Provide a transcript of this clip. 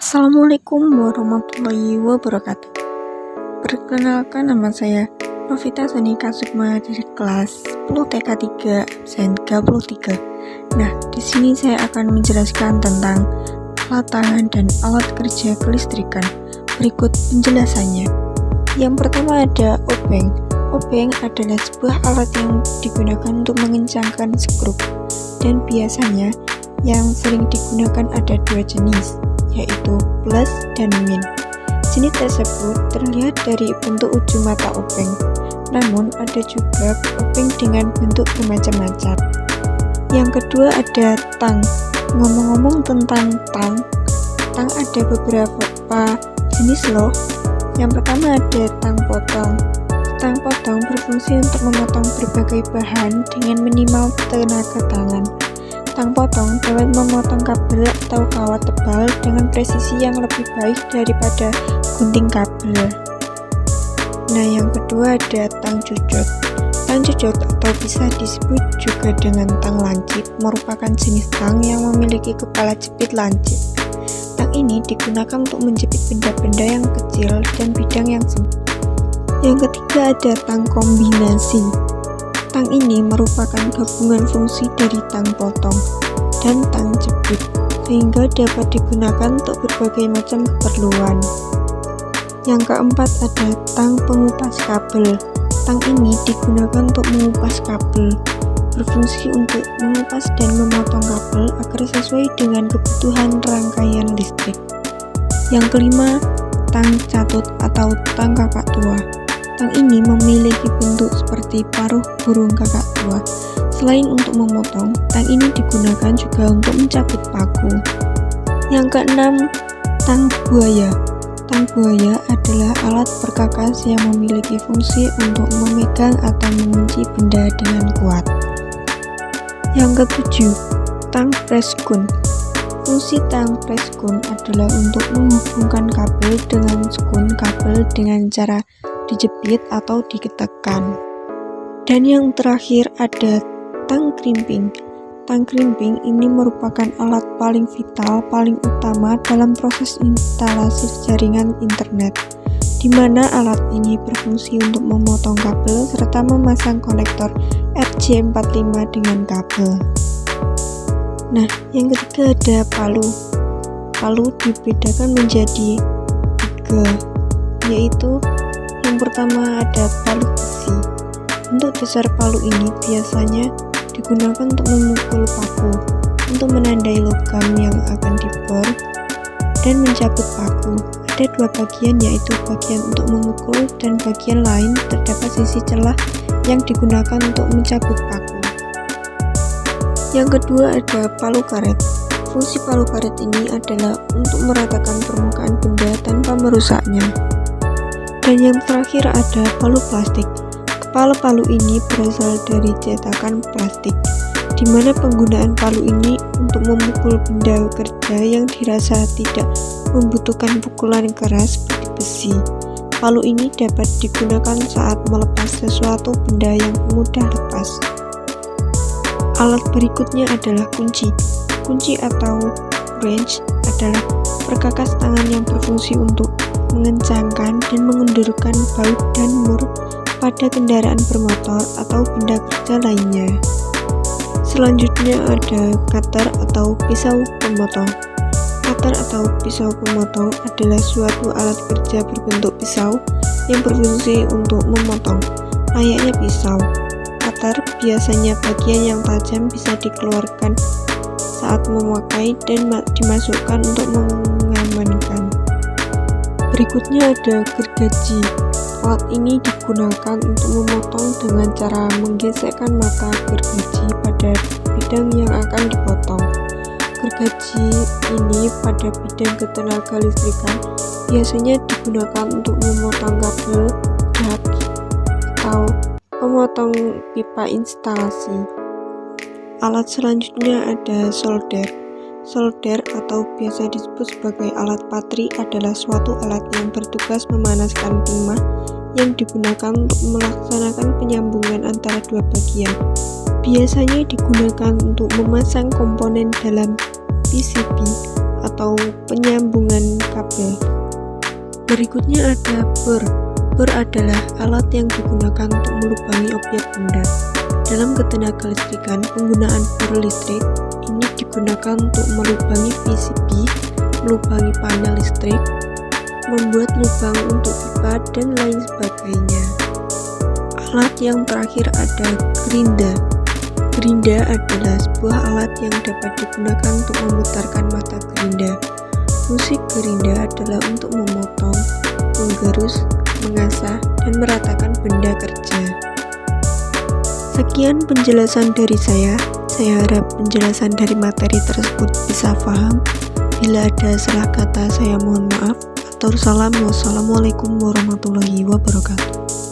Assalamualaikum warahmatullahi wabarakatuh. Perkenalkan, nama saya Novita Sonika Sukma dari kelas 10 TK 3 absen 33. Nah, di sini saya akan menjelaskan tentang alat tangan dan alat kerja kelistrikan. Berikut penjelasannya. Yang pertama ada obeng. Obeng adalah sebuah alat yang digunakan untuk mengencangkan skrup, dan biasanya yang sering digunakan ada dua jenis, yaitu plus dan min. Jenis tersebut terlihat dari bentuk ujung mata obeng, namun ada juga obeng dengan bentuk bermacam-macam. Yang kedua ada tang. Ngomong-ngomong tentang tang ada beberapa jenis loh. Yang pertama ada tang potong. Tang potong berfungsi untuk memotong berbagai bahan dengan minimal tenaga tangan. Tang potong dapat memotong kabel atau kawat tebal dengan presisi yang lebih baik daripada gunting kabel. Nah, yang kedua ada tang cucut. Tang cucut atau bisa disebut juga dengan tang lancip merupakan jenis tang yang memiliki kepala jepit lancip. Tang ini digunakan untuk menjepit benda-benda yang kecil dan bidang yang sempit. Yang ketiga ada tang kombinasi. Tang ini merupakan gabungan fungsi dari tang potong dan tang jepit, sehingga dapat digunakan untuk berbagai macam keperluan. Yang keempat ada tang pengupas kabel. Tang ini digunakan untuk mengupas kabel, berfungsi untuk mengupas dan memotong kabel agar sesuai dengan kebutuhan rangkaian listrik. Yang kelima, tang catut atau tang kakak tua. Tang ini memiliki bentuk seperti paruh burung kakak tua. Selain untuk memotong, tang ini digunakan juga untuk mencabut paku. Yang keenam, tang buaya. Tang buaya adalah alat perkakas yang memiliki fungsi untuk memegang atau mengunci benda dengan kuat. Yang ketujuh, tang press gun. Fungsi tang press gun adalah untuk menghubungkan kabel dengan skun kabel dengan cara dijepit atau ditekan. Dan yang terakhir ada tang crimping. Tang crimping ini merupakan alat paling vital, paling utama dalam proses instalasi jaringan internet, di mana alat ini berfungsi untuk memotong kabel serta memasang konektor RJ45 dengan kabel. Nah, yang ketiga ada palu. Palu dibedakan menjadi 3, yaitu yang pertama ada palu besi. Untuk dasar palu ini biasanya digunakan untuk memukul paku, untuk menandai logam yang akan dibor dan mencabut paku. Ada dua bagian, yaitu bagian untuk memukul dan bagian lain terdapat sisi celah yang digunakan untuk mencabut paku. Yang kedua ada palu karet. Fungsi palu karet ini adalah untuk meratakan permukaan benda tanpa merusaknya. Dan yang terakhir ada palu plastik. Kepala palu ini berasal dari cetakan plastik, di mana penggunaan palu ini untuk memukul benda kerja yang dirasa tidak membutuhkan pukulan keras seperti besi. Palu ini dapat digunakan saat melepas sesuatu benda yang mudah lepas. Alat berikutnya adalah kunci. Kunci atau wrench adalah perkakas tangan yang berfungsi untuk mengencangkan dan mengendurkan baut dan mur pada kendaraan bermotor atau benda kerja lainnya. Selanjutnya ada cutter atau pisau pemotong. Cutter atau pisau pemotong adalah suatu alat kerja berbentuk pisau yang berfungsi untuk memotong, layaknya pisau. Cutter biasanya bagian yang tajam bisa dikeluarkan saat memakai dan dimasukkan untuk mengamankan. Berikutnya ada gergaji. Alat ini digunakan untuk memotong dengan cara menggesekkan mata gergaji pada bidang yang akan dipotong. Gergaji ini pada bidang ketenaga listrikan biasanya digunakan untuk memotong kabel, dak, atau memotong pipa instalasi. Alat selanjutnya ada solder. Solder atau biasa disebut sebagai alat patri adalah suatu alat yang bertugas memanaskan timah yang digunakan untuk melaksanakan penyambungan antara dua bagian. Biasanya digunakan untuk memasang komponen dalam PCB atau penyambungan kabel. Berikutnya ada bor. Bor adalah alat yang digunakan untuk melubangi objek benda. Dalam ketenaga listrikan, penggunaan bor listrik ini digunakan untuk melubangi PCB, melubangi panel listrik, membuat lubang untuk pipa, dan lain sebagainya. Alat yang terakhir ada gerinda. Gerinda adalah sebuah alat yang dapat digunakan untuk memutarkan mata gerinda. Fungsi gerinda adalah untuk memotong, menggerus, mengasah, dan meratakan benda kerja. Sekian penjelasan dari saya. Saya harap penjelasan dari materi tersebut bisa paham. Bila ada salah kata, saya mohon maaf. Atur salam. Wassalamualaikum warahmatullahi wabarakatuh.